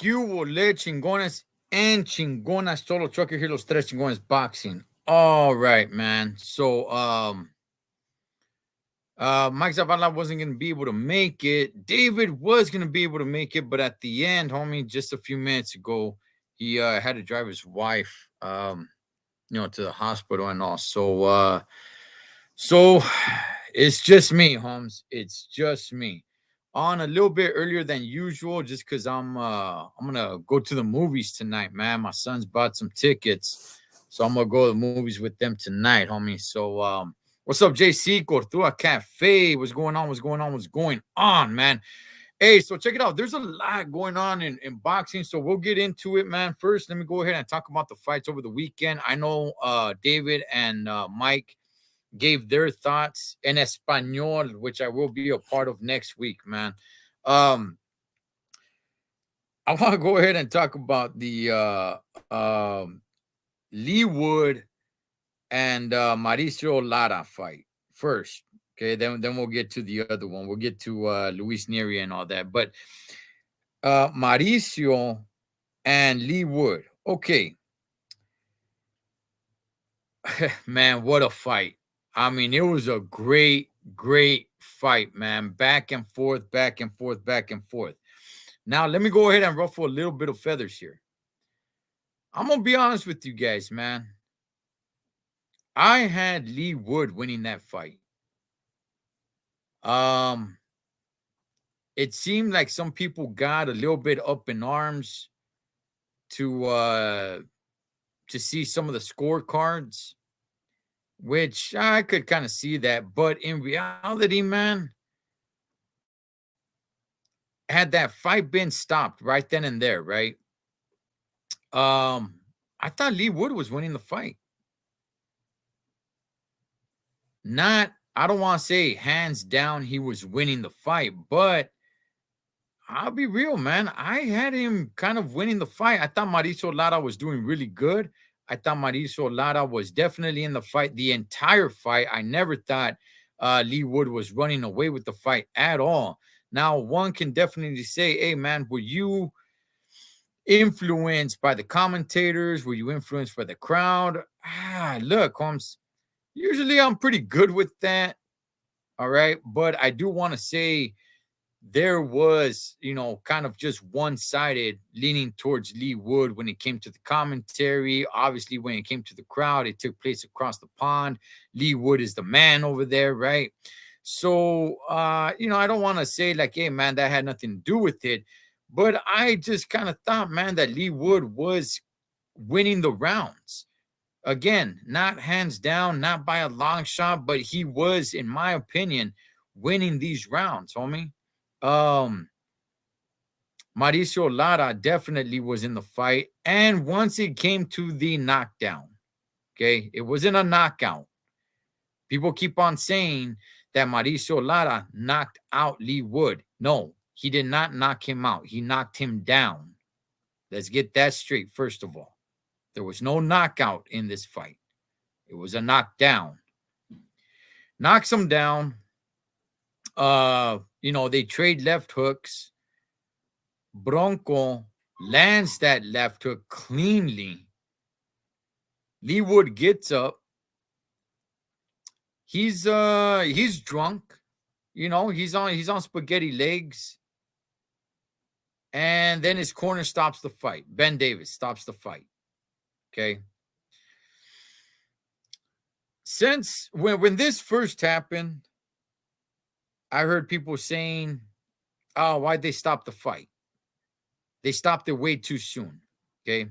¿Qué hubo, chingones and chingonas? Solo trucker here, los tres chingones boxing. All right, man. So, Mike Zavala wasn't going to be able to make it. David was going to be able to make it, but at the end, homie, just a few minutes ago, he had to drive his wife, to the hospital and all. So it's just me, Holmes. It's just me. On a little bit earlier than usual, just because I'm gonna go to the movies tonight, man. My son's bought some tickets, so I'm gonna go to the movies with them tonight, homie. So what's up, JC? Cortua Cafe. What's going on? What's going on? What's going on, man? Hey, so check it out. There's a lot going on in boxing, so we'll get into it, man. First, let me go ahead and talk about the fights over the weekend. I know David and Mike gave their thoughts in Espanol, which I will be a part of next week, man. Um, I want to go ahead and talk about the Lee Wood and Mauricio Lara fight first. Okay, then we'll get to the other one. We'll get to Luis Neri and all that. But Mauricio and Lee Wood. Okay. Man, what a fight. I mean, it was a great, great fight, man. Back and forth, back and forth, back and forth. Now, let me go ahead and ruffle a little bit of feathers here. I'm going to be honest with you guys, man. I had Lee Wood winning that fight. It seemed like some people got a little bit up in arms to see some of the scorecards, which I could kind of see that. But in reality, man, had that fight been stopped right then and there, right? I thought Lee Wood was winning the fight. Not, I don't want to say hands down he was winning the fight, but I'll be real, man. I had him kind of winning the fight. I thought Mauricio Lara was doing really good. I thought Mauricio Lara was definitely in the fight the entire fight. I never thought Lee Wood was running away with the fight at all. Now, one can definitely say, hey, man, were you influenced by the commentators? Were you influenced by the crowd? Look, Holmes, usually I'm pretty good with that. All right. But I do want to say there was, kind of just one-sided leaning towards Lee Wood when it came to the commentary. Obviously, when it came to the crowd, it took place across the pond. Lee Wood is the man over there, right? So, I don't want to say like, hey, man, that had nothing to do with it. But I just kind of thought, man, that Lee Wood was winning the rounds. Again, not hands down, not by a long shot, but he was, in my opinion, winning these rounds, homie. Mauricio Lara definitely was in the fight. And once it came to the knockdown, okay, it wasn't a knockout. People keep on saying that Mauricio Lara knocked out Lee Wood. No, he did not knock him out. He knocked him down. Let's get that straight, first of all. There was no knockout in this fight. It was a knockdown. Knocks him down. They trade left hooks. Bronco lands that left hook cleanly. Lee Wood gets up. He's drunk. He's on spaghetti legs. And then his corner stops the fight. Ben Davis stops the fight. Okay. Since when this first happened, I heard people saying, oh, why'd they stop the fight? They stopped it way too soon. Okay.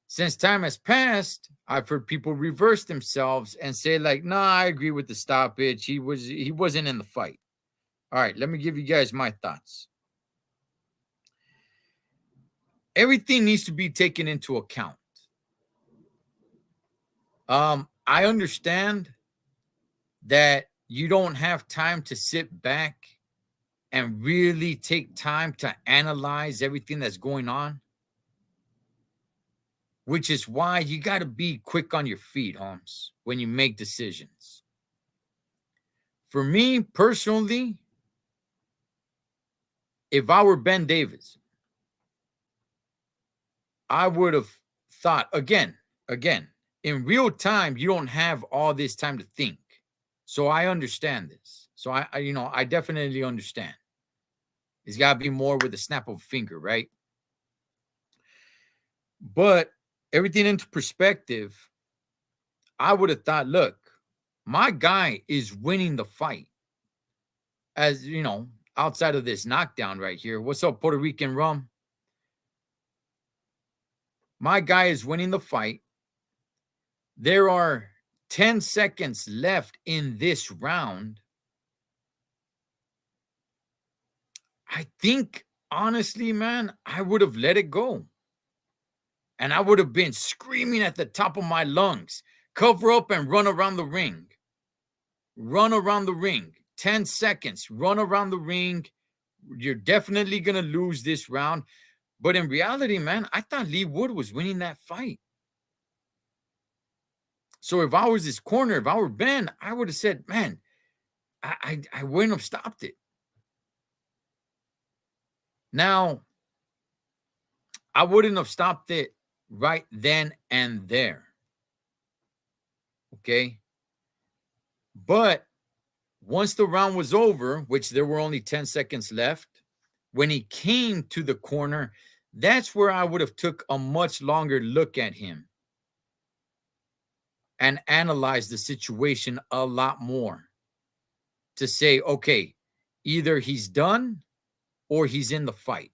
Since time has passed, I've heard people reverse themselves and say, like, nah, I agree with the stoppage. He wasn't in the fight. All right, let me give you guys my thoughts. Everything needs to be taken into account. I understand that you don't have time to sit back and really take time to analyze everything that's going on, which is why you got to be quick on your feet, Holmes, when you make decisions. For me personally, if I were Ben Davis, I would have thought again, in real time, you don't have all this time to think. So I understand this. So I definitely understand. It's got to be more with a snap of a finger, right? But everything into perspective, I would have thought, look, my guy is winning the fight. As you know, outside of this knockdown right here. What's up, Puerto Rican rum? My guy is winning the fight. There are 10 seconds left in this round. I think, honestly, man, I would have let it go. And I would have been screaming at the top of my lungs, cover up and run around the ring. Run around the ring. 10 seconds. Run around the ring. You're definitely going to lose this round. But in reality, man, I thought Lee Wood was winning that fight. So if I was his corner, if I were Ben, I would have said, man, I wouldn't have stopped it. Now, I wouldn't have stopped it right then and there. Okay. But once the round was over, which there were only 10 seconds left, when he came to the corner, that's where I would have took a much longer look at him and analyzed the situation a lot more to say, okay, either he's done or he's in the fight.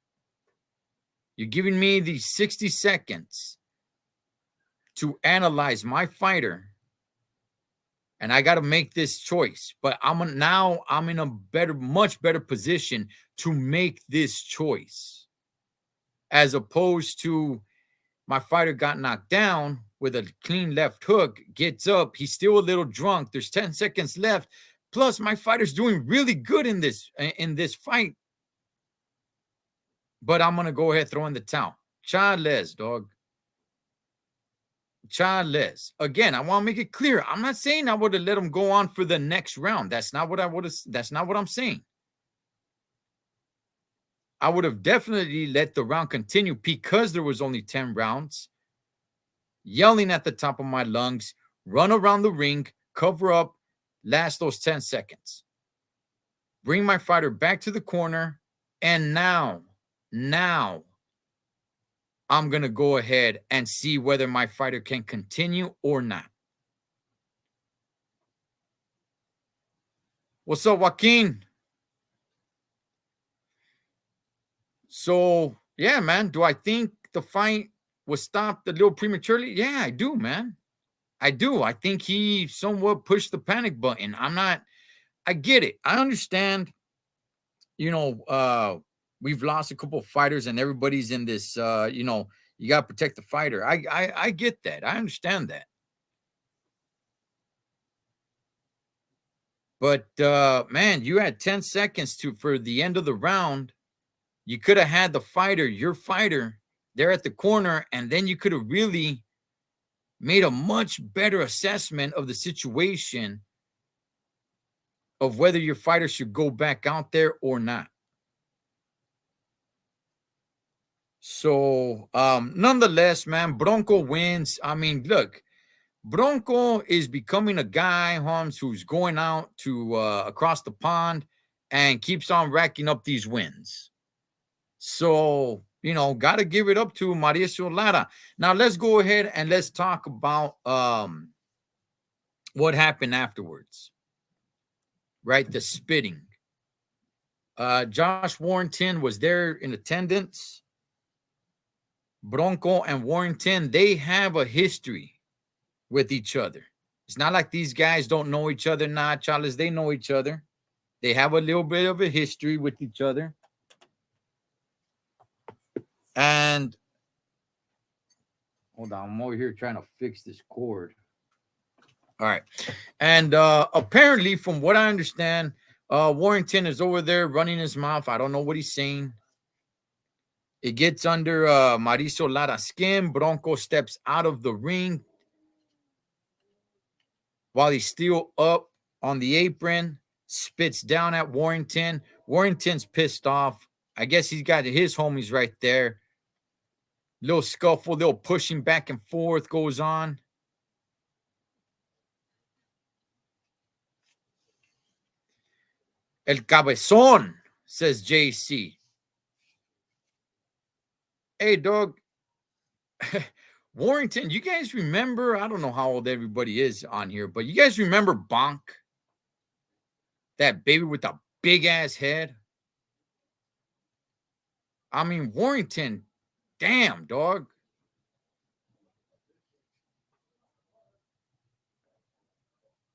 You're giving me these 60 seconds to analyze my fighter, and I got to make this choice. But I'm in a much better position to make this choice, as opposed to my fighter got knocked down with a clean left hook, gets up, he's still a little drunk. There's 10 seconds left. Plus, my fighter's doing really good in this fight. But I'm gonna go ahead throw in the towel. Chales, dog. Chales. Again, I want to make it clear. I'm not saying I would have let him go on for the next round. That's not what I'm saying. I would have definitely let the round continue because there was only 10 rounds. Yelling at the top of my lungs, run around the ring, cover up, last those 10 seconds. Bring my fighter back to the corner, and now I'm going to go ahead and see whether my fighter can continue or not. What's up, Joaquin? So, yeah, man, do I think the fight was stopped a little prematurely? Yeah, I do, man. I do. I think he somewhat pushed the panic button. I get it. I understand, we've lost a couple of fighters and everybody's in this, you got to protect the fighter. I get that. I understand that. But, man, you had 10 seconds for the end of the round. You could have had your fighter there at the corner, and then you could have really made a much better assessment of the situation of whether your fighter should go back out there or not. So, nonetheless, man, Bronco wins. I mean, look, Bronco is becoming a guy, Holmes, who's going out to across the pond and keeps on racking up these wins. So, got to give it up to Mauricio Lara. Now, let's go ahead and let's talk about what happened afterwards, right? The spitting. Josh Warrington was there in attendance. Bronco and Warrington, they have a history with each other. It's not like these guys don't know each other. Nah, Charles, they know each other. They have a little bit of a history with each other. And hold on, I'm over here trying to fix this cord. All right. And apparently, from what I understand, Warrington is over there running his mouth. I don't know what he's saying. It gets under Mauricio Lara's skin. Bronco steps out of the ring while he's still up on the apron, spits down at Warrington. Warrington's pissed off. I guess he's got his homies right there. Little scuffle, little pushing back and forth goes on. El cabezón, says JC. Hey, dog. Warrington, you guys remember? I don't know how old everybody is on here, but you guys remember Bonk? That baby with the big ass head? I mean, Warrington, damn, dog.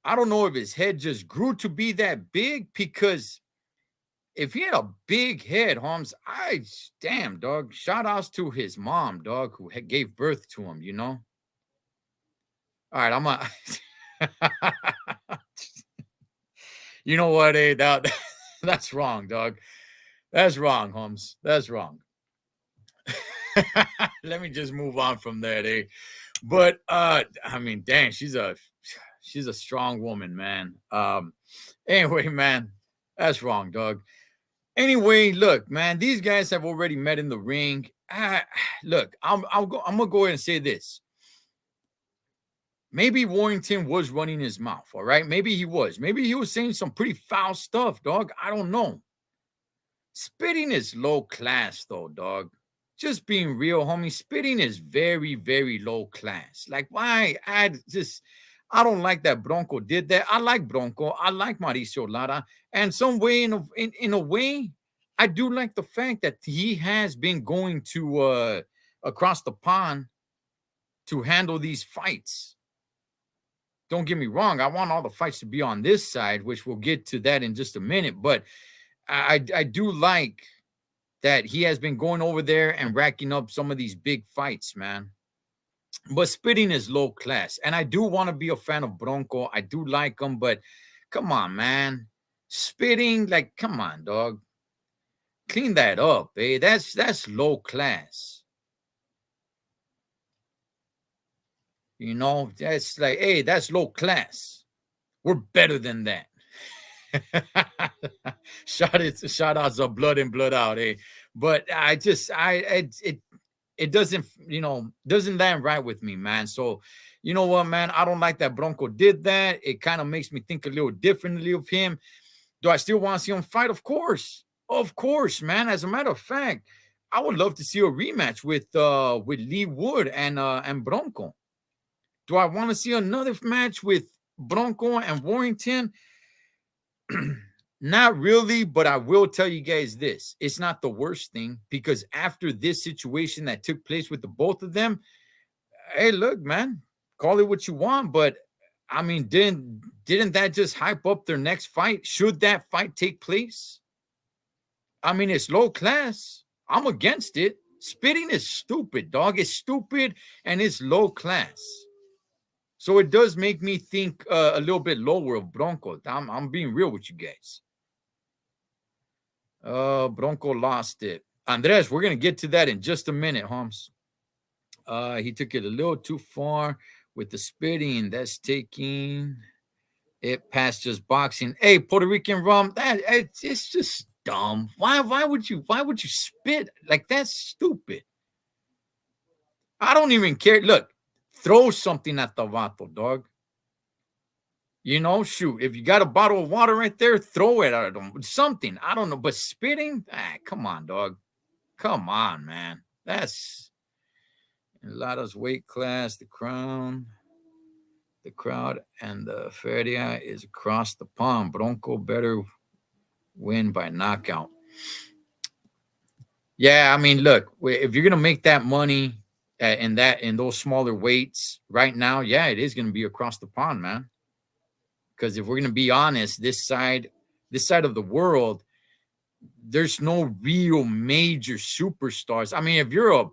I don't know if his head just grew to be that big, because if he had a big head, Holmes, damn, dog. Shout outs to his mom, dog, who gave birth to him, you know? All right, I'm a. You know what, that's wrong, dog. That's wrong, Holmes. That's wrong. Let me just move on from that, eh? But I mean, dang, she's a strong woman, man. Anyway, man, that's wrong, dog. Anyway, look, man, these guys have already met in the ring. Look, I'm gonna go ahead and say this. Maybe Warrington was running his mouth, all right? Maybe he was. Maybe he was saying some pretty foul stuff, dog. I don't know. Spitting is low class, though, dog. Just being real, homie. Spitting is very, very low class. Like, why? I don't like that Bronco did that. I like Bronco. I like Mauricio Lara. And some way, in a way, I do like the fact that he has been going to across the pond to handle these fights. Don't get me wrong. I want all the fights to be on this side, which we'll get to that in just a minute. But I do like that he has been going over there and racking up some of these big fights, man. But spitting is low class. And I do want to be a fan of Bronco. I do like him, but come on, man. Spitting, like, come on, dog. Clean that up, eh? That's low class. You know, that's like, hey, that's low class. We're better than that. Shout outs of blood in, blood out, eh? But it doesn't, doesn't land right with me, man. So, you know what, man? I don't like that Bronco did that. It kind of makes me think a little differently of him. Do I still want to see him fight? Of course, man. As a matter of fact, I would love to see a rematch with Lee Wood and Bronco. Do I want to see another match with Bronco and Warrington? Not really, but I will tell you guys this. It's not the worst thing, because after this situation that took place with the both of them, hey, look, man, call it what you want, but I mean, didn't that just hype up their next fight? Should that fight take place? I mean, it's low class. I'm against it. Spitting is stupid, dog. It's stupid and it's low class. So it does make me think a little bit lower of Bronco. I'm being real with you guys. Bronco lost it. Andres, we're going to get to that in just a minute, Holmes. He took it a little too far with the spitting. That's taking it past just boxing. Hey, Puerto Rican rum, it's just dumb. Why would you spit? Like, that's stupid. I don't even care. Look, throw something at the vato, dog. You know, shoot. If you got a bottle of water right there, throw it at them. Something. I don't know. But spitting? Come on, dog. Come on, man. That's Lada's weight class, the crown. The crowd and the feria is across the pond. Bronco better win by knockout. Yeah, I mean, look, if you're going to make that money in those smaller weights right now, yeah, it is going to be across the pond, man. Because if we're going to be honest, this side of the world, there's no real major superstars. I mean, if you're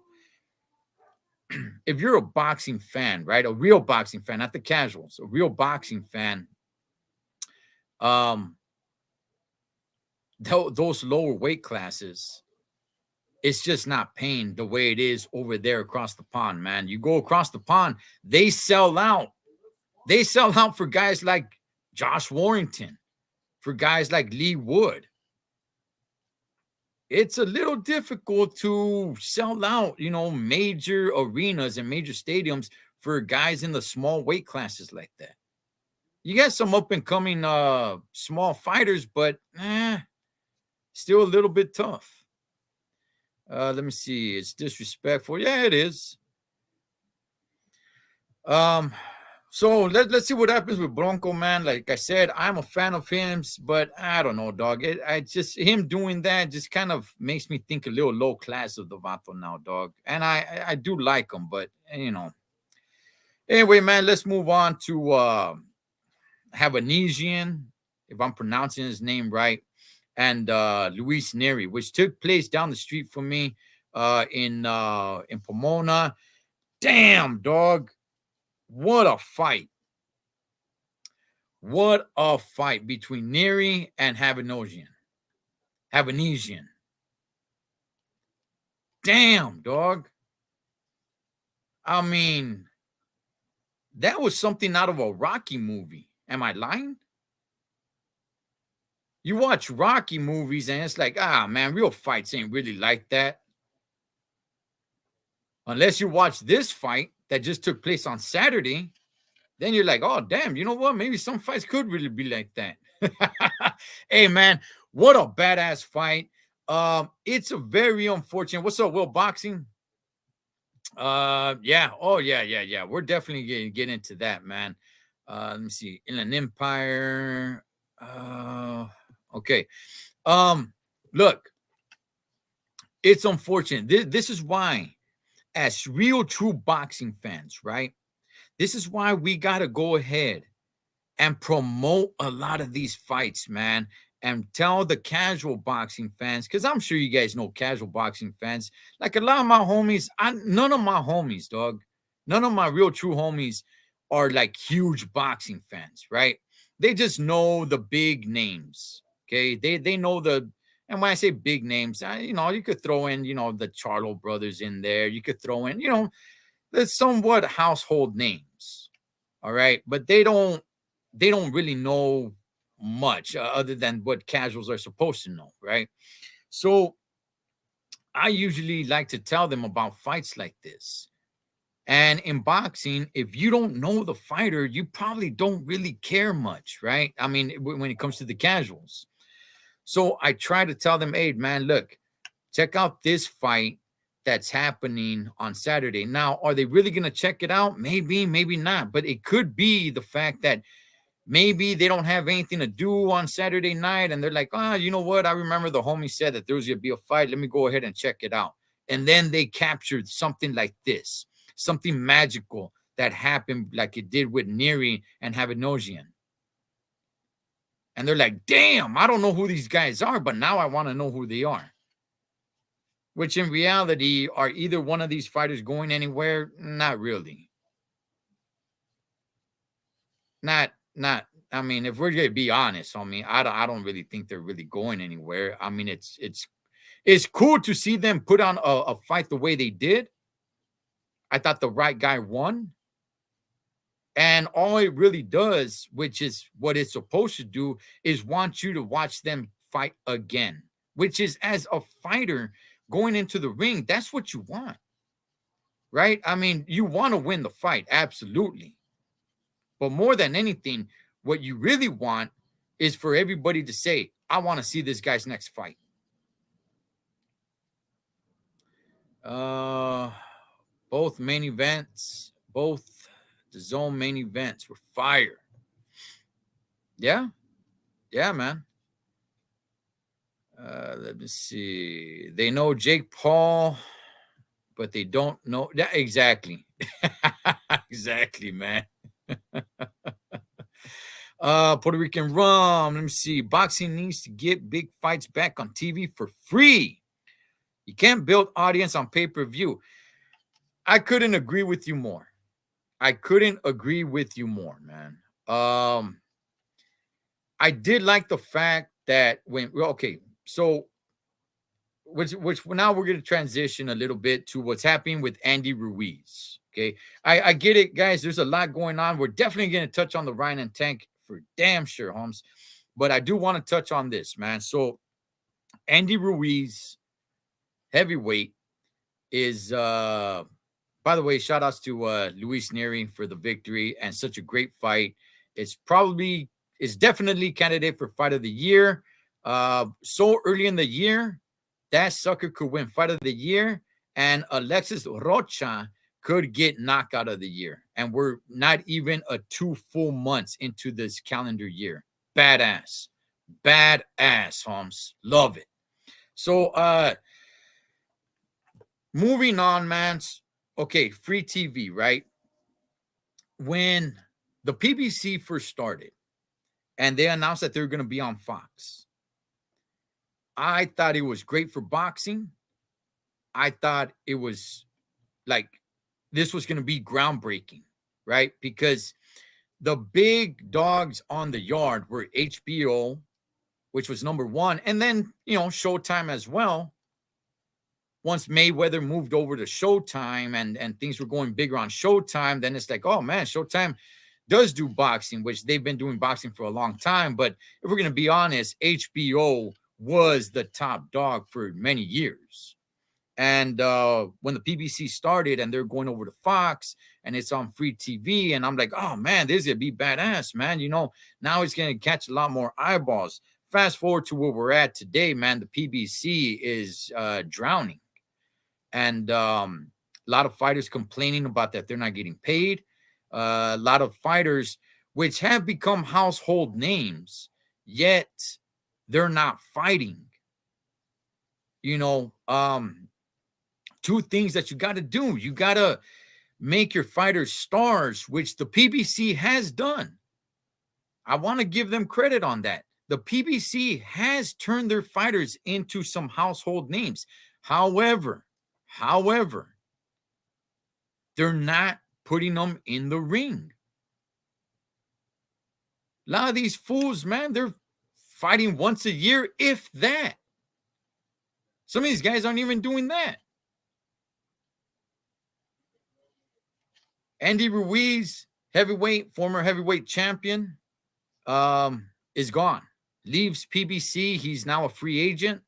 a boxing fan, right? A real boxing fan, not the casuals, a real boxing fan, those lower weight classes, it's just not paying the way it is over there across the pond, man. You go across the pond, they sell out. They sell out for guys like Josh Warrington, for guys like Lee Wood. it's a little difficult to sell out, major arenas and major stadiums for guys in the small weight classes like that. You got some up and coming small fighters, but still a little bit tough. Let me see. It's disrespectful. Yeah, it is. Um, so let's see what happens with Bronco, man. Like I said, I'm a fan of him, but I don't know, dog. I just him doing that just kind of makes me think a little low class of the Vato now, dog. And I do like him, but Anyway, man, let's move on to Havanesian, if I'm pronouncing his name right, and Luis Neri, which took place down the street from me in Pomona. Damn, dog. What a fight. What a fight between Neri and Havanesian. Damn, dog. I mean, that was something out of a Rocky movie. Am I lying? You watch Rocky movies and it's like, man, real fights ain't really like that. Unless you watch this fight that just took place on Saturday, then you're like, oh, damn, you know what? Maybe some fights could really be like that. Hey, man, what a badass fight. It's a very unfortunate. What's up, Will Boxing? Yeah. Oh, yeah. We're definitely gonna get into that, man. Let me see. In an Empire. Okay. Look, it's unfortunate. This is why, as real true boxing fans, right? This is why we gotta go ahead and promote a lot of these fights, man, and tell the casual boxing fans, because I'm sure you guys know casual boxing fans. Like a lot of my homies, none of my homies, dog, none of my real true homies are like huge boxing fans, right? They just know the big names. Okay. They know and when I say big names, you could throw in, the Charlo brothers in there. You could throw in, the somewhat household names. All right. But they don't really know much other than what casuals are supposed to know, right? So I usually like to tell them about fights like this. And in boxing, if you don't know the fighter, you probably don't really care much, right? I mean, when it comes to the casuals. So I try to tell them, hey, man, look, check out this fight that's happening on Saturday. Now, are they really going to check it out? Maybe, maybe not. But it could be the fact that maybe they don't have anything to do on Saturday night and they're like, you know what? I remember the homie said that there was going to be a fight. Let me go ahead and check it out. And then they captured something like this, something magical that happened like it did with Neri and Havanesian. And they're like, damn, I don't know who these guys are, but now I want to know who they are. Which in reality, are either one of these fighters going anywhere? Not really. Not, I mean, if we're going to be honest, I don't really think they're really going anywhere. I mean, it's cool to see them put on a fight the way they did. I thought the right guy won. And all it really does, which is what it's supposed to do, is want you to watch them fight again, which is as a fighter going into the ring, that's what you want, right? I mean, you want to win the fight, absolutely. But more than anything, what you really want is for everybody to say, I want to see this guy's next fight. Both main events, both the zone main events were fire. Yeah, man. Let me see. They know Jake Paul, but they don't know. Yeah, exactly. Exactly, man. Puerto Rican rum. Let me see. Boxing needs to get big fights back on TV for free. You can't build audience on pay-per-view. I couldn't agree with you more. Man. I did like the fact that so which now we're going to transition a little bit to what's happening with Andy Ruiz. Okay. I get it, guys. There's a lot going on. We're definitely going to touch on the Ryan and Tank for damn sure, Holmes. But I do want to touch on this, man. So Andy Ruiz heavyweight is by the way, shout outs to Luis Neri for the victory and such a great fight. It's definitely candidate for fight of the year. So early in the year, that sucker could win fight of the year, and Alexis Rocha could get knockout of the year. And we're not even 2 full months into this calendar year. Badass. Badass, Holmes. Love it. So moving on, man. Okay, free TV, right? When the PBC first started and they announced that they were going to be on Fox, I thought it was great for boxing. I thought it was like this was going to be groundbreaking, right? Because the big dogs on the yard were HBO, which was number one, and then, Showtime as well. Once Mayweather moved over to Showtime and things were going bigger on Showtime, then it's like, oh man, Showtime does do boxing, which they've been doing boxing for a long time. But if we're going to be honest, HBO was the top dog for many years. And when the PBC started and they're going over to Fox and it's on free TV, and I'm like, oh man, this is going to be badass, man. Now it's going to catch a lot more eyeballs. Fast forward to where we're at today, man, the PBC is drowning. And a lot of fighters complaining about that they're not getting paid. A lot of fighters which have become household names, yet they're not fighting. Two things that you got to do. You got to make your fighters stars, which the PBC has done. I want to give them credit on that. The PBC has turned their fighters into some household names. However, they're not putting them in the ring. A lot of these fools, man, they're fighting once a year, if that. Some of these guys aren't even doing that. Andy Ruiz, former heavyweight champion, is gone. Leaves PBC. He's now a free agent.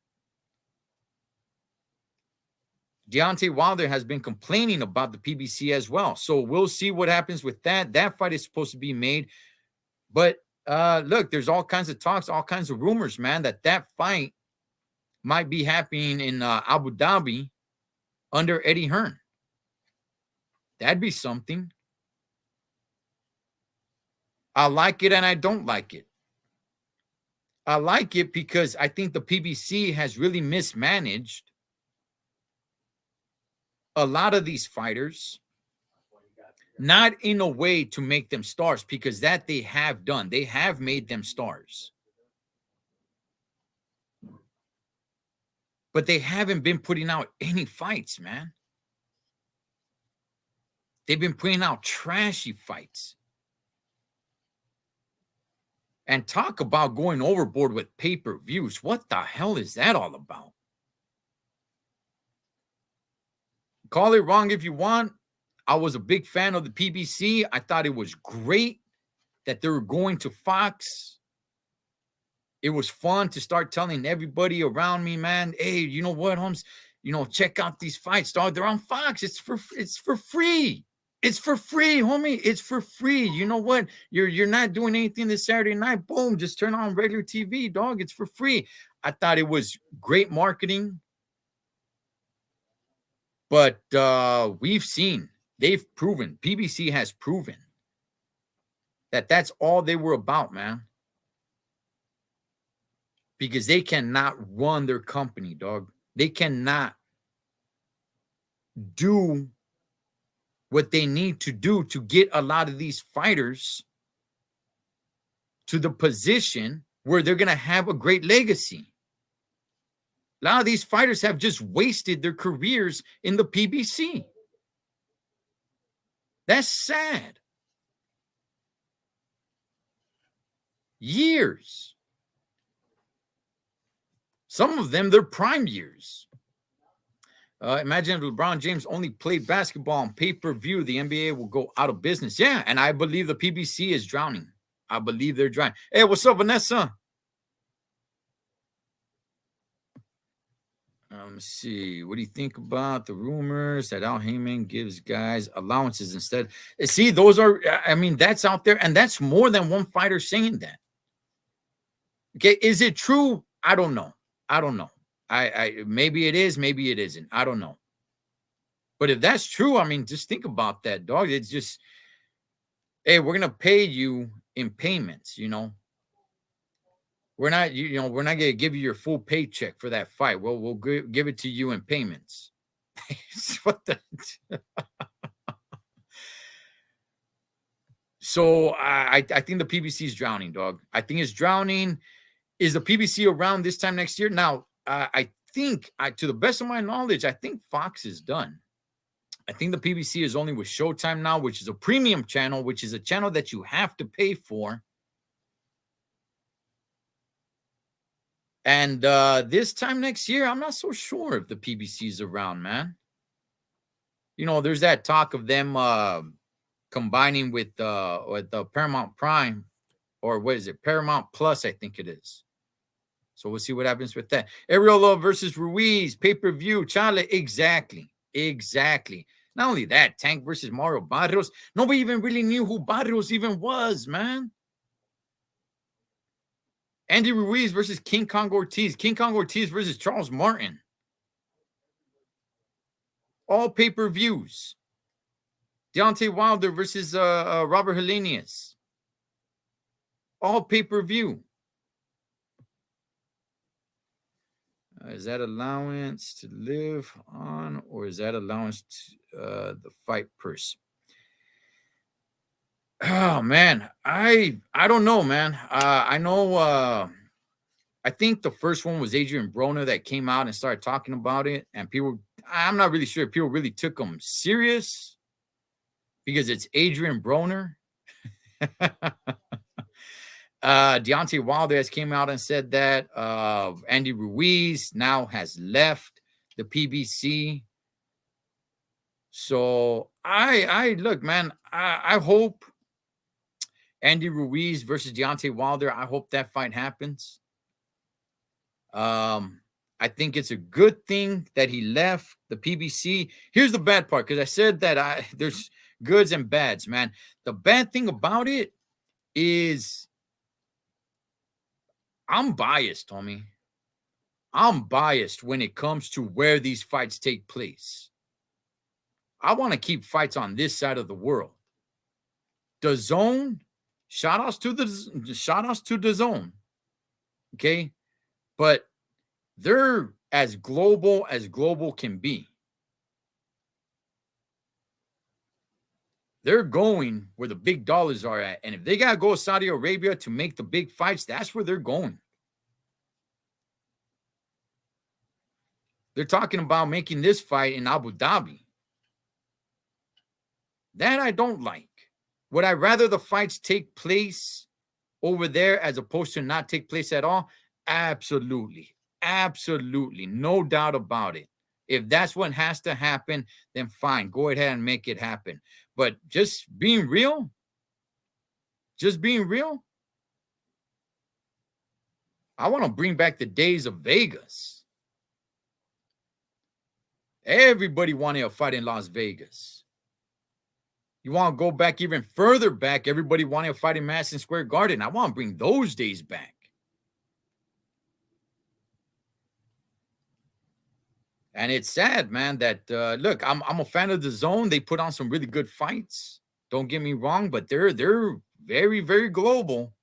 Deontay Wilder has been complaining about the PBC as well. So we'll see what happens with that. That fight is supposed to be made. But look, there's all kinds of talks, all kinds of rumors, man, that fight might be happening in Abu Dhabi under Eddie Hearn. That'd be something. I like it and I don't like it. I like it because I think the PBC has really mismanaged a lot of these fighters, not in a way to make them stars, because that they have done. They have made them stars. But they haven't been putting out any fights, man. They've been putting out trashy fights. And talk about going overboard with pay-per-views. What the hell is that all about? Call it wrong if you want. I was a big fan of the PBC. I thought it was great that they were going to Fox. It was fun to start telling everybody around me, man, hey, you know what, Holmes? Check out these fights, dog. They're on Fox. It's for free. It's for free, homie. It's for free. You know what? You're not doing anything this Saturday night. Boom, just turn on regular TV, dog. It's for free. I thought it was great marketing. But we've seen, they've proven, PBC has proven that that's all they were about, man. Because they cannot run their company, dog. They cannot do what they need to do to get a lot of these fighters to the position where they're going to have a great legacy. A lot of these fighters have just wasted their careers in the PBC. That's sad. Years. Some of them, their prime years. Imagine if LeBron James only played basketball on pay-per-view, the NBA will go out of business. Yeah, and I believe the PBC is drowning. I believe they're drowning. Hey, what's up, Vanessa? Let's see. What do you think about the rumors that Al Heyman gives guys allowances instead? See, those are, I mean, that's out there, and that's more than one fighter saying that. Okay, is it true? I don't know. I don't know. I maybe it is, maybe it isn't. I don't know. But if that's true, I mean, just think about that, dog. It's just, hey, we're gonna pay you in payments. We're not, we're not gonna give you your full paycheck for that fight. Well, we'll give it to you in payments. What the? So I think the PBC is drowning, dog. I think it's drowning. Is the PBC around this time next year? Now, I think, to the best of my knowledge, I think Fox is done. I think the PBC is only with Showtime now, which is a premium channel, which is a channel that you have to pay for. And this time next year, I'm not so sure if the PBC is around, man. There's that talk of them combining with the Paramount Prime, or what is it? Paramount Plus, I think it is. So we'll see what happens with that. Arreola versus Ruiz, pay-per-view, Chale, exactly. Not only that, Tank versus Mario Barrios. Nobody even really knew who Barrios even was, man. Andy Ruiz versus King Kong Ortiz. King Kong Ortiz versus Charles Martin. All pay-per-views. Deontay Wilder versus Robert Helenius. All pay-per-view. Is that allowance to live on, or is that allowance to the fight purse? Oh man, I don't know, man. I know. I think the first one was Adrian Broner that came out and started talking about it, and people. I'm not really sure if people really took him serious because it's Adrian Broner. Deontay Wilder has came out and said that Andy Ruiz now has left the PBC. So I look, man, I hope Andy Ruiz versus Deontay Wilder, I hope that fight happens. I think it's a good thing that he left the PBC. Here's the bad part, because I said that there's goods and bads, man. The bad thing about it is I'm biased, homie. I'm biased when it comes to where these fights take place. I want to keep fights on this side of the world. DAZN, shout outs to DAZN. Okay, but they're as global can be. They're going where the big dollars are at. And if they got to go to Saudi Arabia to make the big fights, that's where they're going. They're talking about making this fight in Abu Dhabi. That I don't like. Would I rather the fights take place over there as opposed to not take place at all? Absolutely. Absolutely. No doubt about it. If that's what has to happen, then fine. Go ahead and make it happen. But just being real, I want to bring back the days of Vegas. Everybody wanted a fight in Las Vegas. You want to go back even further back, everybody wanted a fight in Madison Square Garden. I want to bring those days back. And it's sad, man, that, look, I'm a fan of DAZN. They put on some really good fights. Don't get me wrong, but they're very, very global.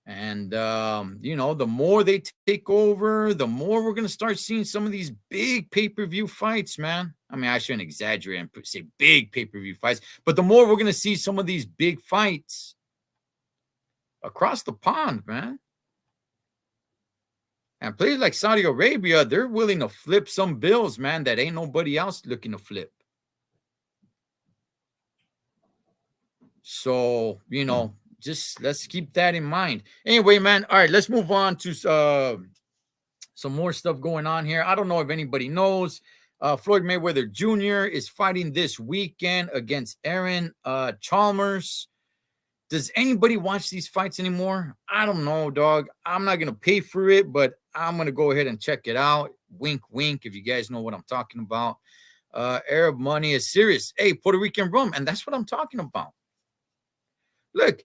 And, the more they take over, the more we're going to start seeing some of these big pay-per-view fights, man. I mean, I shouldn't exaggerate and say big pay-per-view fights, but the more we're going to see some of these big fights across the pond, man. And places like Saudi Arabia, they're willing to flip some bills, man, that ain't nobody else looking to flip. So, just let's keep that in mind. Anyway, man, all right, let's move on to some more stuff going on here. I don't know if anybody knows. Floyd Mayweather Jr. is fighting this weekend against Aaron Chalmers. Does anybody watch these fights anymore? I don't know, dog. I'm not going to pay for it, but I'm going to go ahead and check it out. Wink, wink, if you guys know what I'm talking about. Arab money is serious. Hey, Puerto Rican rum. And that's what I'm talking about. Look,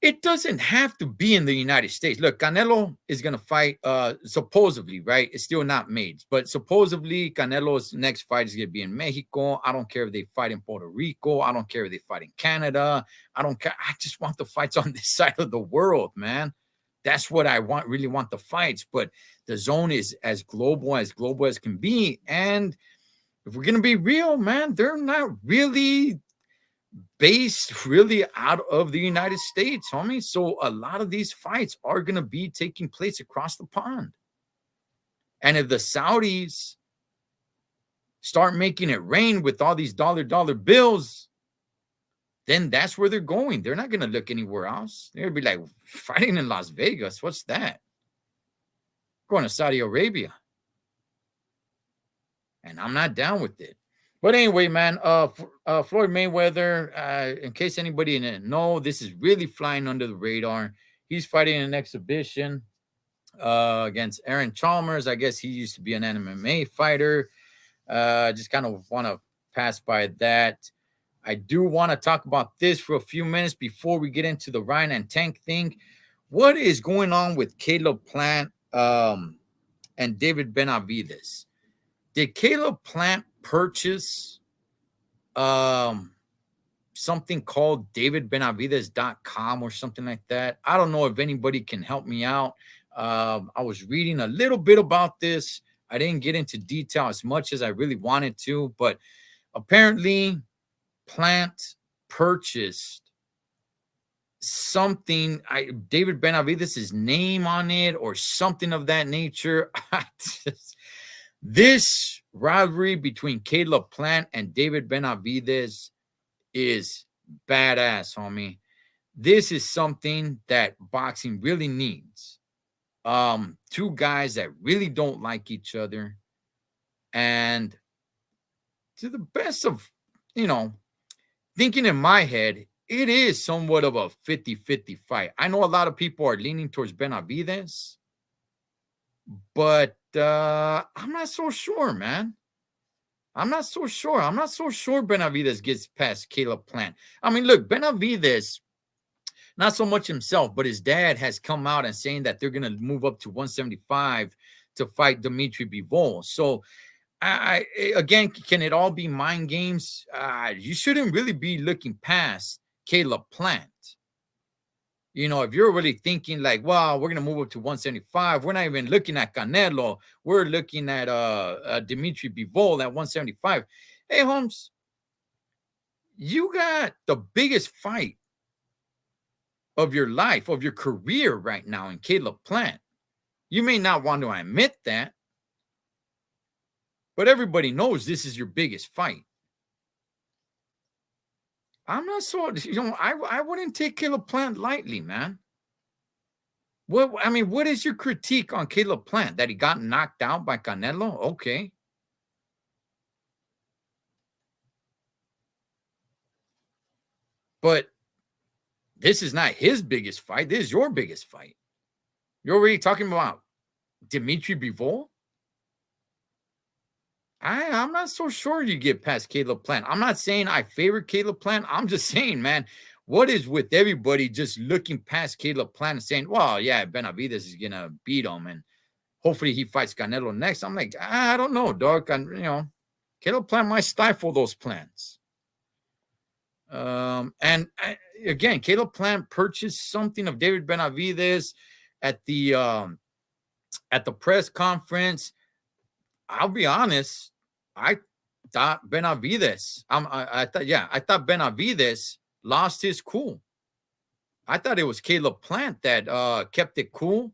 it doesn't have to be in the United States. Look, Canelo is going to fight, supposedly, right? It's still not made. But supposedly, Canelo's next fight is going to be in Mexico. I don't care if they fight in Puerto Rico. I don't care if they fight in Canada. I don't care. I just want the fights on this side of the world, man. That's what I want, really want the fights. But the zone is as global as can be. And if we're going to be real, man, they're not really based really out of the United States, homie. So a lot of these fights are going to be taking place across the pond. And if the Saudis start making it rain with all these dollar bills, then that's where they're going. They're not going to look anywhere else. They're going to be like, fighting in Las Vegas, what's that? Going to Saudi Arabia. And I'm not down with it. But anyway, man, Floyd Mayweather, in case anybody didn't know, this is really flying under the radar. He's fighting in an exhibition against Aaron Chalmers. I guess he used to be an MMA fighter. Just kind of want to pass by that. I do want to talk about this for a few minutes before we get into the Ryan and Tank thing. What is going on with Caleb Plant and David Benavidez? Did Caleb Plant purchase something called davidbenavidez.com or something like that? I don't know if anybody can help me out. I was reading a little bit about this. I didn't get into detail as much as I really wanted to, but apparently Plant purchased something, David Benavidez's name on it or something of that nature. This rivalry between Caleb Plant and David Benavidez is badass, homie. This is something that boxing really needs. Two guys that really don't like each other. And to the best of, thinking in my head, it is somewhat of a 50-50 fight. I know a lot of people are leaning towards Benavidez, but I'm not so sure, man. I'm not so sure Benavidez gets past Caleb Plant. I mean, look, Benavidez, not so much himself, but his dad has come out and saying that they're going to move up to 175 to fight Dimitri Bivol. So, again, can it all be mind games? You shouldn't really be looking past Caleb Plant. If you're really thinking like, wow, we're going to move up to 175, we're not even looking at Canelo. We're looking at Dimitri Bivol at 175. Hey, Holmes, you got the biggest fight of your life, of your career right now in Caleb Plant. You may not want to admit that, but everybody knows this is your biggest fight. I'm not so, I wouldn't take Caleb Plant lightly, man. What is your critique on Caleb Plant? That he got knocked out by Canelo? Okay. But this is not his biggest fight. This is your biggest fight. You're already talking about Dimitri Bivol? I'm not so sure you get past Caleb Plant. I'm not saying I favor Caleb Plant. I'm just saying, man, what is with everybody just looking past Caleb Plant and saying, well, yeah, Benavidez is going to beat him and hopefully he fights Canelo next. I'm like, I don't know, dog. Caleb Plant might stifle those plans. Again, Caleb Plant purchased something of David Benavidez at the press conference. I'll be honest. I thought Benavidez. I thought Benavidez lost his cool. I thought it was Caleb Plant that kept it cool.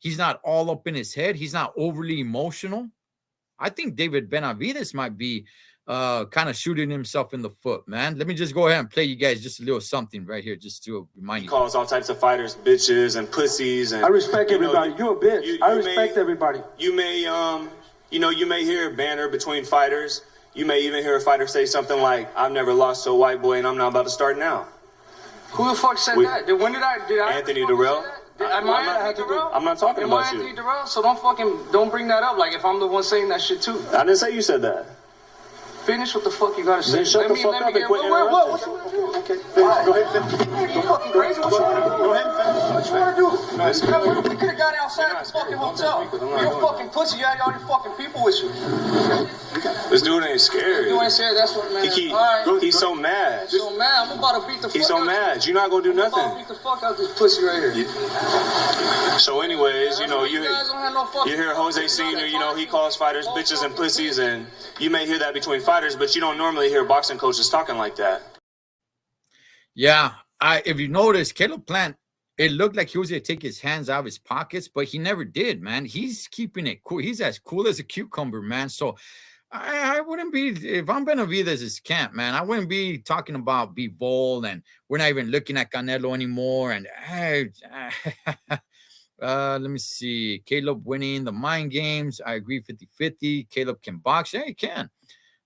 He's not all up in his head. He's not overly emotional. I think David Benavidez might be kind of shooting himself in the foot, man. Let me just go ahead and play you guys just a little something right here, just to remind you. He calls all types of fighters bitches and pussies. And I respect everybody. You're a bitch. I respect everybody. You may, you may hear a banter between fighters. You may even hear a fighter say something like, I've never lost to a white boy and I'm not about to start now. Who the fuck said that? When did I Anthony Durrell? Am I Anthony Durrell? I'm not talking about you. Anthony Durrell? So don't bring that up. Like if I'm the one saying that shit too. I didn't say you said that. Finish what the fuck you gotta say. Then shut the fuck up and quit interrupting. What you wanna do? Okay, finish. Go ahead, finish. You fucking crazy? What you wanna do? Go ahead and finish. What you wanna do? We could have got outside of the fucking hotel. You're fucking pussy. You had all your fucking people with you. This dude ain't scared. You ain't scared. That's what, man. He's so mad. So mad. I'm about to beat the fuck out. He's so mad. You're not gonna do nothing. I'm about to beat the fuck out this pussy right here. So anyways, you know, you hear Jose Sr., you know, he calls fighters bitches and pussies, and you may hear that between fighters, but you don't normally hear boxing coaches talking like that. Yeah, if you notice, Caleb Plant, it looked like he was going to take his hands out of his pockets, but he never did, man. He's keeping it cool. He's as cool as a cucumber, man. So I wouldn't be, if I'm Benavidez' camp, man, I wouldn't be talking about Bivol, and we're not even looking at Canelo anymore. And let me see. Caleb winning the mind games. I agree 50-50. Caleb can box. Yeah, he can.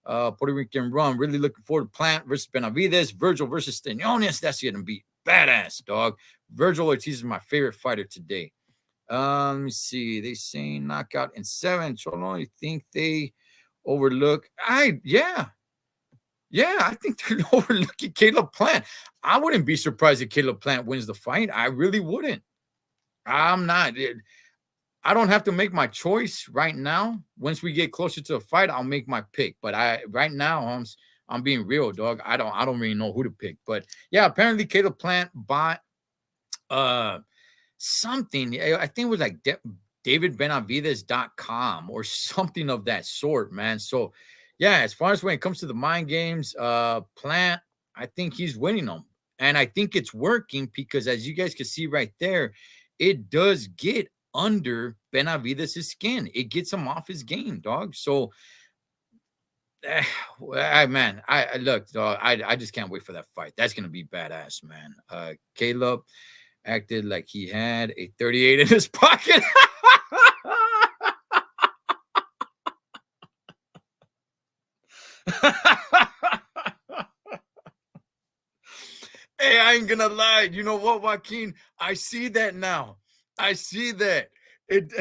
Puerto Rican run. Really looking forward to Plant versus Benavidez. Virgil versus Chingones. That's going to be badass, dog. Virgil Ortiz is my favorite fighter today. Let me see. They saying knockout in 7. Cholo, you think they overlook? Yeah, I think they're overlooking Caleb Plant. I wouldn't be surprised if Caleb Plant wins the fight. I really wouldn't. I'm not. I don't have to make my choice right now. Once we get closer to the fight, I'll make my pick. But right now, I'm being real, dog. I don't really know who to pick. But yeah, apparently Caleb Plant bought something. I think it was like DavidBenavidez.com or something of that sort, man. So yeah, as far as when it comes to the mind games, Plant, I think he's winning them. And I think it's working because as you guys can see right there, it does get under Benavidez' skin. It gets him off his game, dog. So, man, look, dog, I just can't wait for that fight. That's gonna be badass, man. Caleb acted like he had a 38 in his pocket. Hey, I ain't gonna lie. You know what, Joaquin? I see that now. I see that. It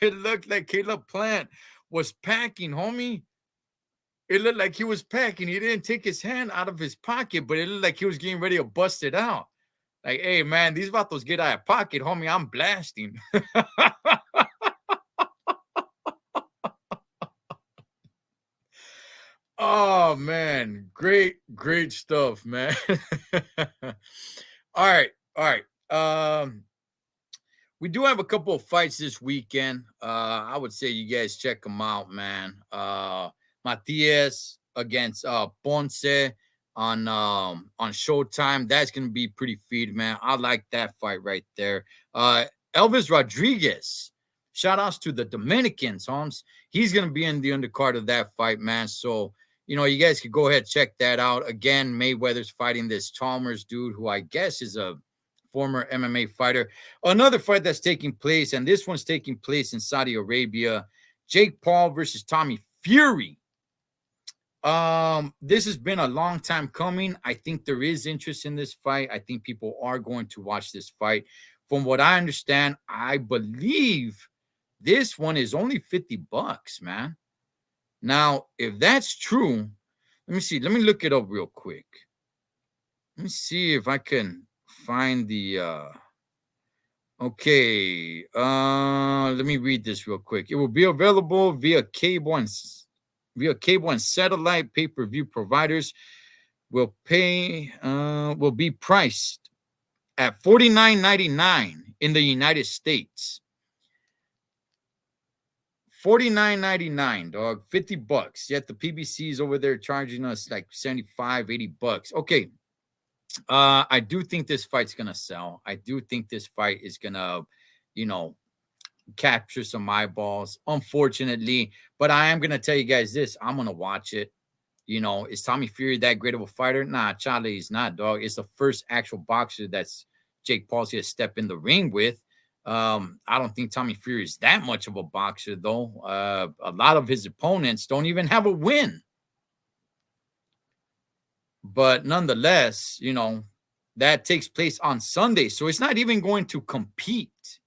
looked like Caleb Plant was packing, homie. It looked like he was packing. He didn't take his hand out of his pocket, but it looked like he was getting ready to bust it out. Like, hey, man, these vatos get out of pocket, homie. I'm blasting. Oh, man. Great stuff, man. All right. We do have a couple of fights this weekend. I would say you guys check them out, man. Matias against Ponce on Showtime. That's going to be pretty feed, man. I like that fight right there. Elvis Rodriguez. Shout outs to the Dominicans, Holmes. He's going to be in the undercard of that fight, man. So, you know, you guys could go ahead and check that out. Again, Mayweather's fighting this Chalmers dude who I guess is a former MMA fighter. Another fight that's taking place, and this one's taking place in Saudi Arabia. Jake Paul versus Tommy Fury. This has been a long time coming. I think there is interest in this fight. I think people are going to watch this fight. From what I understand, I believe this one is only $50, man. Now, if that's true, let me see. Let me look it up real quick. Let me see if I can find the okay. Let me read this real quick. It will be available via cable and satellite pay-per-view providers. Will be priced at $49.99 in the United States. $49.99, dog. $50. Yet the PBC's over there charging us like $75, $80. Okay. I do think this fight's gonna sell. I do think this fight is gonna, you know, capture some eyeballs, unfortunately. But I am gonna tell you guys this: I'm gonna watch it. You know, is Tommy Fury that great of a fighter? Nah, Charlie's not, dog. It's the first actual boxer that's Jake Paul's gonna step in the ring with. I don't think Tommy Fury is that much of a boxer, though. A lot of his opponents don't even have a win. But nonetheless, you know, that takes place on Sunday. So it's not even going to compete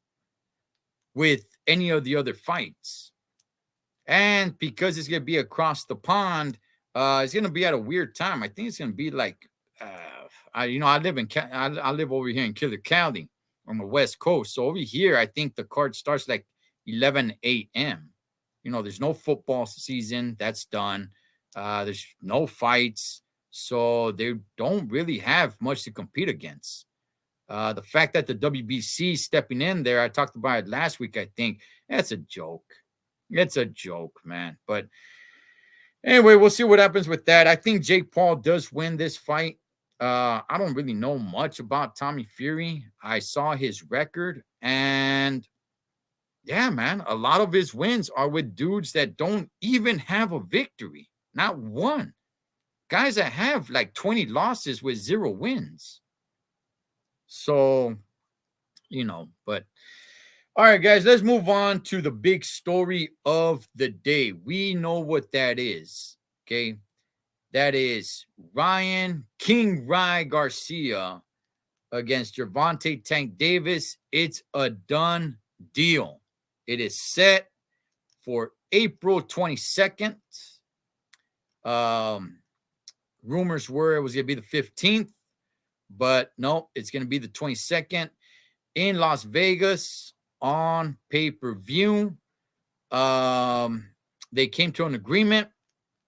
with any of the other fights. And because it's going to be across the pond, it's going to be at a weird time. I think it's going to be like, I live over here in Killer County on the West Coast. So over here, I think the card starts like 11 a.m. There's no football season. That's done. There's no fights. So they don't really have much to compete against. The fact that the WBC stepping in there, I talked about it last week, I think, that's a joke. It's a joke, man. But anyway, we'll see what happens with that. I think Jake Paul does win this fight. I don't really know much about Tommy Fury. I saw his record, and yeah, man, a lot of his wins are with dudes that don't even have a victory. Not one. Guys that have like 20 losses with 0 wins. So, but all right, guys, let's move on to the big story of the day. We know what that is, okay? That is Ryan King Rye Garcia against Gervonta Tank Davis. It's a done deal. It is set for April 22nd. Rumors were it was going to be the 15th, but no, it's going to be the 22nd in Las Vegas on pay-per-view. They came to an agreement.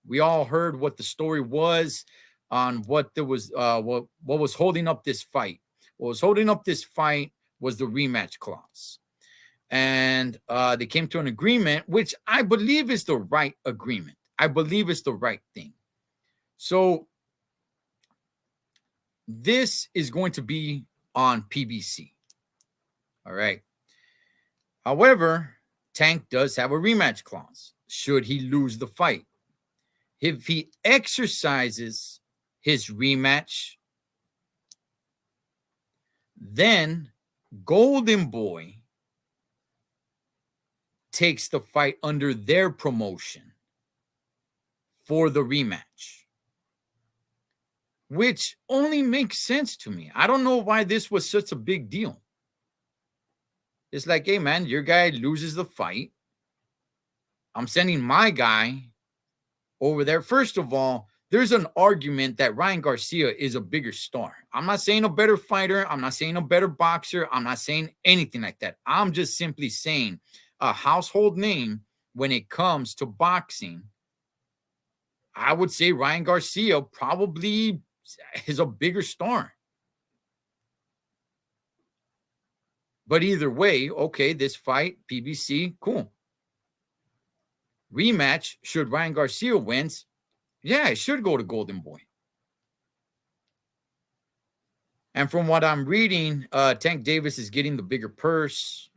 We all heard what the story was on what there was, what was holding up this fight. What was holding up this fight was the rematch clause. And they came to an agreement, which I believe is the right agreement. I believe it's the right thing. So this is going to be on PBC. All right. However, Tank does have a rematch clause should he lose the fight. If he exercises his rematch, then Golden Boy takes the fight under their promotion for the rematch, which only makes sense to me. I don't know why this was such a big deal. It's like, hey, man, your guy loses the fight. I'm sending my guy over there. First of all, there's an argument that Ryan Garcia is a bigger star. I'm not saying a better fighter. I'm not saying a better boxer. I'm not saying anything like that. I'm just simply saying a household name when it comes to boxing. I would say Ryan Garcia probably is a bigger star. But either way, okay, this fight, PBC, cool. Rematch, should Ryan Garcia wins, yeah, it should go to Golden Boy. And from what I'm reading, Tank Davis is getting the bigger purse.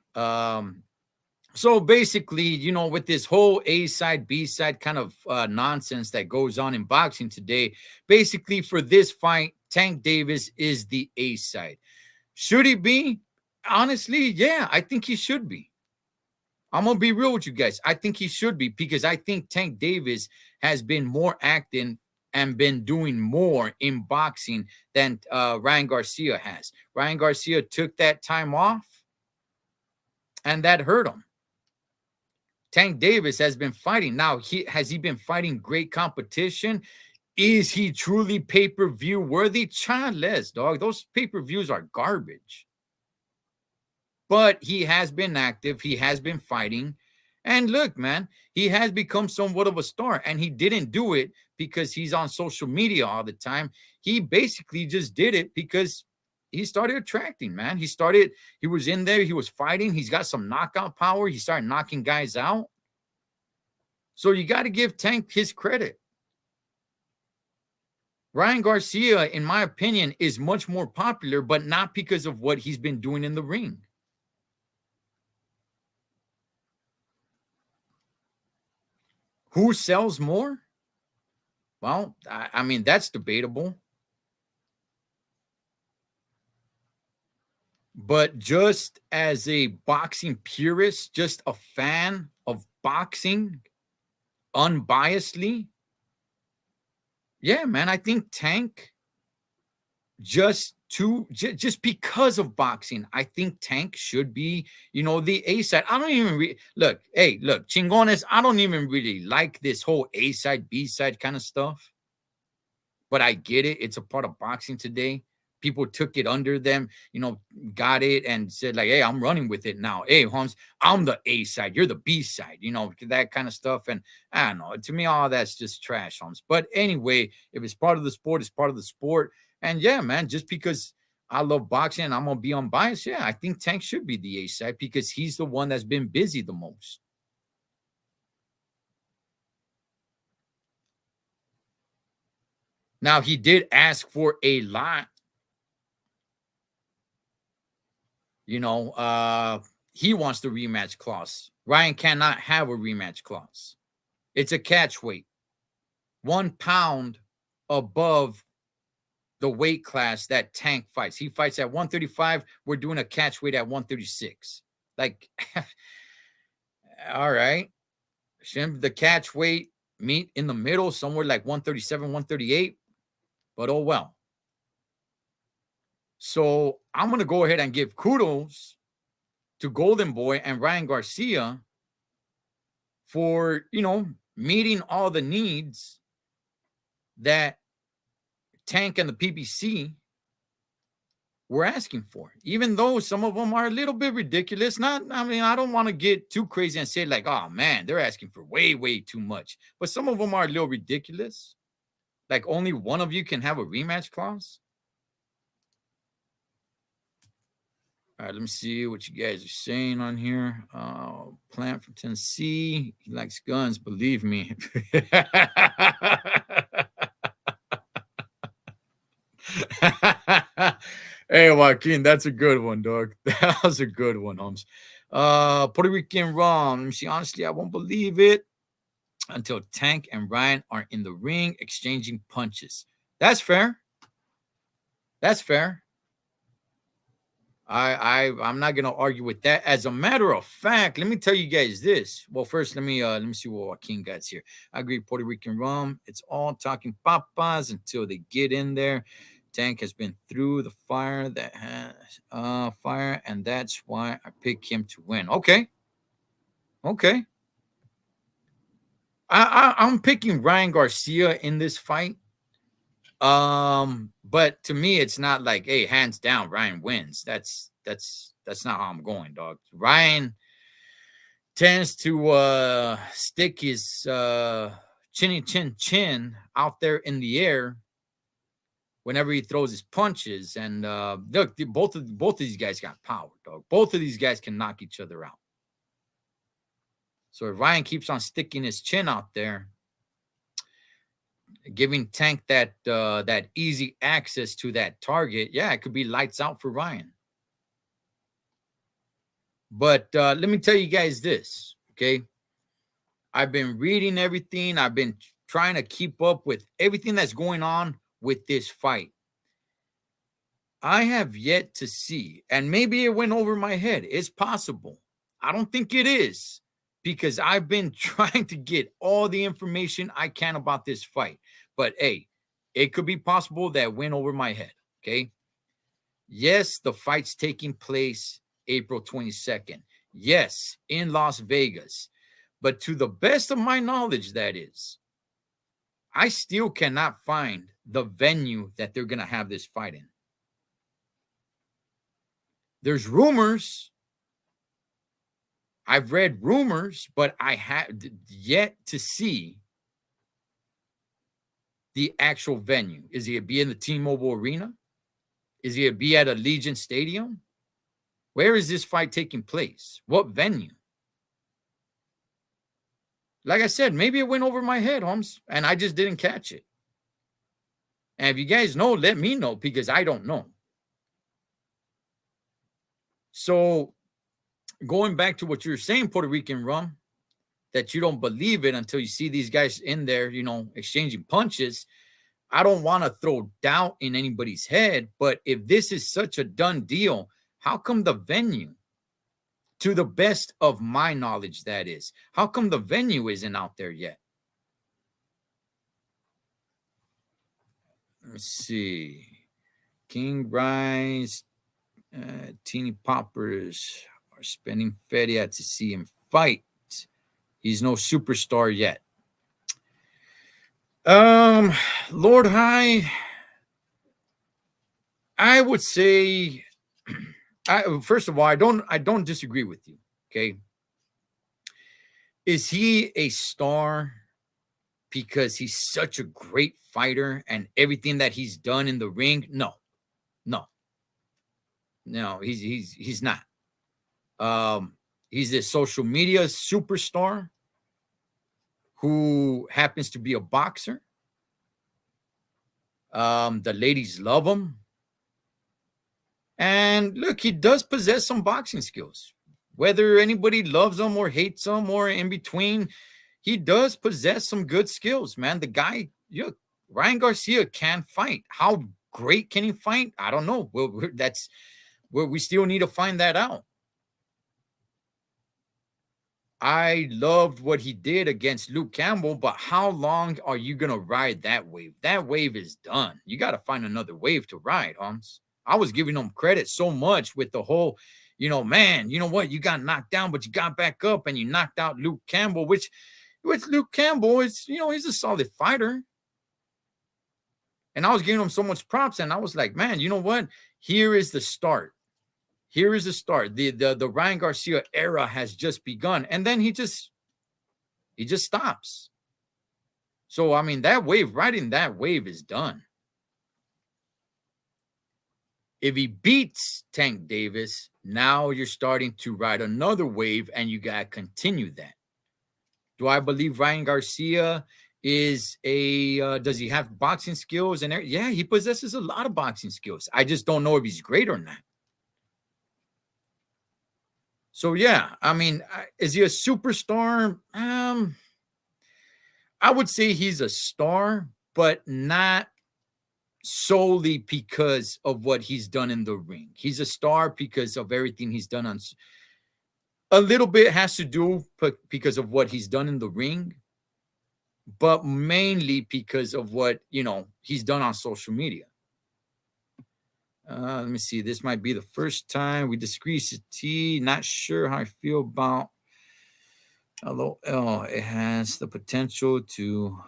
So basically, with this whole A side, B side kind of nonsense that goes on in boxing today, basically for this fight, Tank Davis is the A side. Should he be? Honestly, yeah, I think he should be. I'm going to be real with you guys. I think he should be because I think Tank Davis has been more active and been doing more in boxing than Ryan Garcia has. Ryan Garcia took that time off, and that hurt him. Tank Davis has been fighting. Now, has he been fighting great competition? Is he truly pay-per-view worthy? Childless, dog. Those pay-per-views are garbage. But he has been active. He has been fighting. And look, man, he has become somewhat of a star. And he didn't do it because he's on social media all the time. He basically just did it because he started attracting, man. He was in there. He was fighting. He's got some knockout power. He started knocking guys out. So you got to give Tank his credit. Ryan Garcia, in my opinion, is much more popular, but not because of what he's been doing in the ring. Who sells more? Well, I mean, that's debatable. But just as a boxing purist, just a fan of boxing, unbiasedly, yeah, man, I think Tank just just because of boxing, I think Tank should be, the A side. I don't even look, Chingones, I don't even really like this whole A side, B side kind of stuff. But I get it. It's a part of boxing today. People took it under them, got it and said, like, hey, I'm running with it now. Hey, Holmes, I'm the A side. You're the B side, that kind of stuff. And I don't know. To me, all that's just trash, Holmes. But anyway, if it's part of the sport, it's part of the sport. And yeah, man, just because I love boxing and I'm going to be unbiased, yeah, I think Tank should be the A side because he's the one that's been busy the most. Now, he did ask for a lot. He wants the rematch clause. Ryan cannot have a rematch clause. It's a catch weight. 1 pound above the weight class that Tank fights. He fights at 135. We're doing a catch weight at 136. Like, all right. Shouldn't the catch weight meet in the middle, somewhere like 137, 138? But oh well. So I'm going to go ahead and give kudos to Golden Boy and Ryan Garcia for, meeting all the needs that Tank and the PBC were asking for, even though some of them are a little bit ridiculous. I don't want to get too crazy and say like, oh man, they're asking for way, way too much. But some of them are a little ridiculous. Like only one of you can have a rematch clause. All right, let me see what you guys are saying on here. Plant from Tennessee. He likes guns, believe me. Hey, Joaquin, that's a good one, dog. That was a good one, Holmes. Puerto Rican Rum. Let me see. Honestly, I won't believe it until Tank and Ryan are in the ring exchanging punches. That's fair. That's fair. I'm not gonna argue with that. As a matter of fact, let me tell you guys this. Well, first let me see what Joaquin got here. I agree, Puerto Rican Rum. It's all talking papas until they get in there. Tank has been through the fire that has fire, and that's why I pick him to win. Okay. I'm picking Ryan Garcia in this fight. But to me, it's not like, hey, hands down, Ryan wins. That's not how I'm going, dog. Ryan tends to stick his chin out there in the air whenever he throws his punches. And look, both of these guys got power, dog. Both of these guys can knock each other out. So if Ryan keeps on sticking his chin out there, giving Tank that easy access to that target, yeah, it could be lights out for Ryan. But let me tell you guys this, okay? I've been reading everything. I've been trying to keep up with everything that's going on with this fight. I have yet to see, and maybe it went over my head. It's possible. I don't think it is, because I've been trying to get all the information I can about this fight. But hey, it could be possible that went over my head, okay? Yes, the fight's taking place April 22nd. Yes, in Las Vegas. But to the best of my knowledge, that is, I still cannot find the venue that they're going to have this fight in. There's rumors. I've read rumors, but I have yet to see the actual venue. Is he going to be in the T-Mobile Arena? Is he going to be at Allegiant Stadium? Where is this fight taking place? What venue? Like I said, maybe it went over my head, Holmes, and I just didn't catch it. And if you guys know, let me know, because I don't know. So going back to what you're saying, Puerto Rican Rum, that you don't believe it until you see these guys in there, exchanging punches. I don't want to throw doubt in anybody's head, but if this is such a done deal, how come the venue, to the best of my knowledge, that is, how come the venue isn't out there yet? Let's see. King Rise, teeny poppers are spending feria to see him fight. He's no superstar yet. Lord High, I would say, first of all, I don't disagree with you. Okay, is he a star because he's such a great fighter and everything that he's done in the ring? No, he's not. He's a social media superstar who happens to be a boxer. The ladies love him. And look, he does possess some boxing skills. Whether anybody loves him or hates him or in between, he does possess some good skills, man. The guy, Ryan Garcia can fight. How great can he fight? I don't know. Well, that's where we still need to find that out. I loved what he did against Luke Campbell, but how long are you going to ride that wave? That wave is done. You got to find another wave to ride, Holmes. I was giving him credit so much with the whole, man, you know what? You got knocked down, but you got back up and you knocked out Luke Campbell, which with Luke Campbell, is, he's a solid fighter. And I was giving him so much props, and I was like, man, you know what? Here is the start. Here is the start. The Ryan Garcia era has just begun. And then he just stops. So, I mean, riding that wave is done. If he beats Tank Davis, now you're starting to ride another wave, and you got to continue that. Do I believe Ryan Garcia is does he have boxing skills? And yeah, he possesses a lot of boxing skills. I just don't know if he's great or not. So, yeah, I mean, is he a superstar? I would say he's a star, but not solely because of what he's done in the ring. He's a star because of everything he's done on. A little bit has to do because of what he's done in the ring, but mainly because of what, he's done on social media. Let me see. This might be the first time we discrepancy. Not sure how I feel about. Although it has the potential to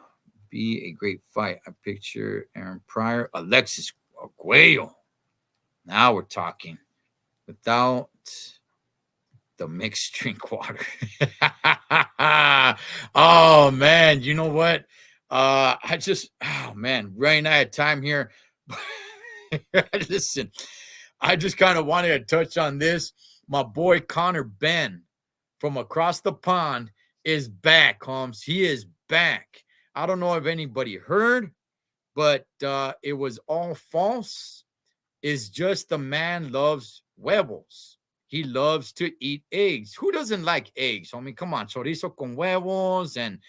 be a great fight. I picture Aaron Pryor, Alexis Arguello. Now we're talking without the mixed drink water. Oh man, you know what? Right now I had time here. Listen, I just kind of wanted to touch on this. My boy Connor Ben from across the pond is back, Holmes. He is back. I don't know if anybody heard, but it was all false. It's just the man loves huevos. He loves to eat eggs. Who doesn't like eggs? I mean, come on, chorizo con huevos and,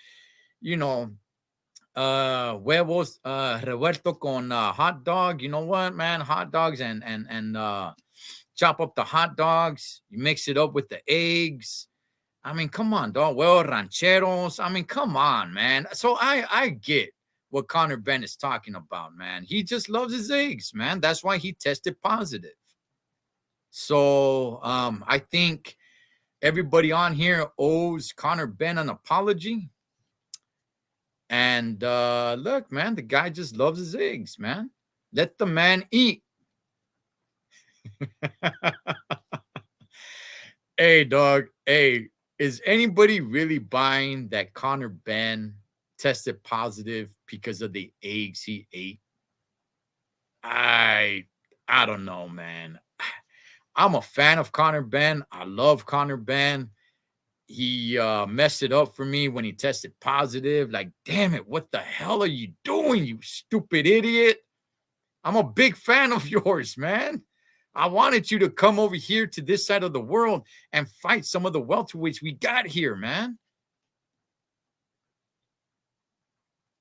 huevos revuelto con hot dog. You know what, man? Hot dogs and chop up the hot dogs. You mix it up with the eggs. I mean, come on, dog. Well, rancheros. I mean, come on, man. So I get what Connor Ben is talking about, man. He just loves his eggs, man. That's why he tested positive. So I think everybody on here owes Connor Ben an apology. And look, man, the guy just loves his eggs, man. Let the man eat. Hey, dog. Hey, is anybody really buying that Connor Ben tested positive because of the eggs he ate? I don't know, man. I'm a fan of Connor Ben. I love Connor Ben. He messed it up for me when he tested positive. Like, damn it, what the hell are you doing, you stupid idiot? I'm a big fan of yours, man. I wanted you to come over here to this side of the world and fight some of the welterweights we got here, man.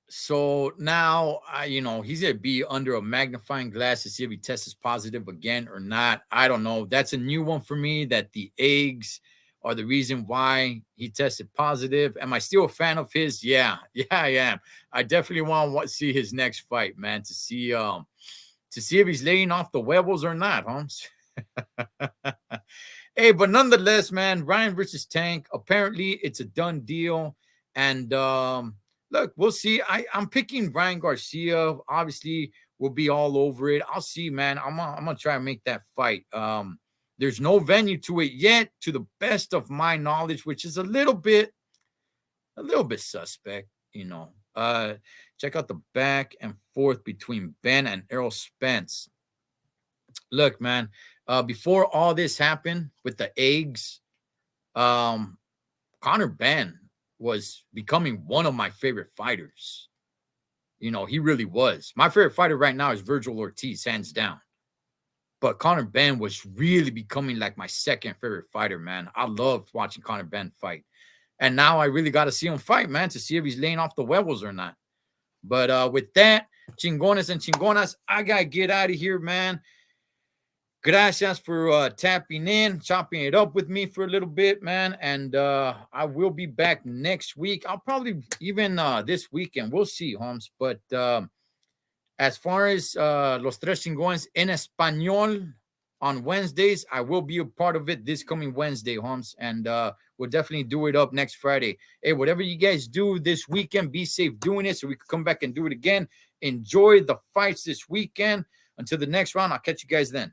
So now, he's going to be under a magnifying glass to see if he tests positive again or not. I don't know. That's a new one for me, that the eggs are the reason why he tested positive. Am I still a fan of his? Yeah, I am. I definitely want to see his next fight, man, to see to see if he's laying off the huevos or not, Holmes. Hey, but nonetheless, man, Ryan versus Tank. Apparently, it's a done deal. And look, we'll see. I'm picking Ryan Garcia. Obviously, we'll be all over it. I'll see, man. I'm gonna try and make that fight. There's no venue to it yet, to the best of my knowledge, which is a little bit suspect, you know. Check out the back and forth between Ben and Errol Spence. Look, man, before all this happened with the eggs, Conor Ben was becoming one of my favorite fighters. You know, he really was. My favorite fighter right now is Virgil Ortiz, hands down. But Conor Ben was really becoming like my second favorite fighter, man. I loved watching Conor Ben fight. And now I really got to see him fight, man, to see if he's laying off the huevos or not. But with that, Chingones and Chingonas, I got to get out of here, man. Gracias for tapping in, chopping it up with me for a little bit, man. And I will be back next week. I'll probably even this weekend. We'll see, Holmes. But as far as Los Tres Chingones en Español on Wednesdays, I will be a part of it this coming Wednesday, Holmes. And we'll definitely do it up next Friday. Hey, whatever you guys do this weekend, be safe doing it so we can come back and do it again. Enjoy the fights this weekend. Until the next round, I'll catch you guys then.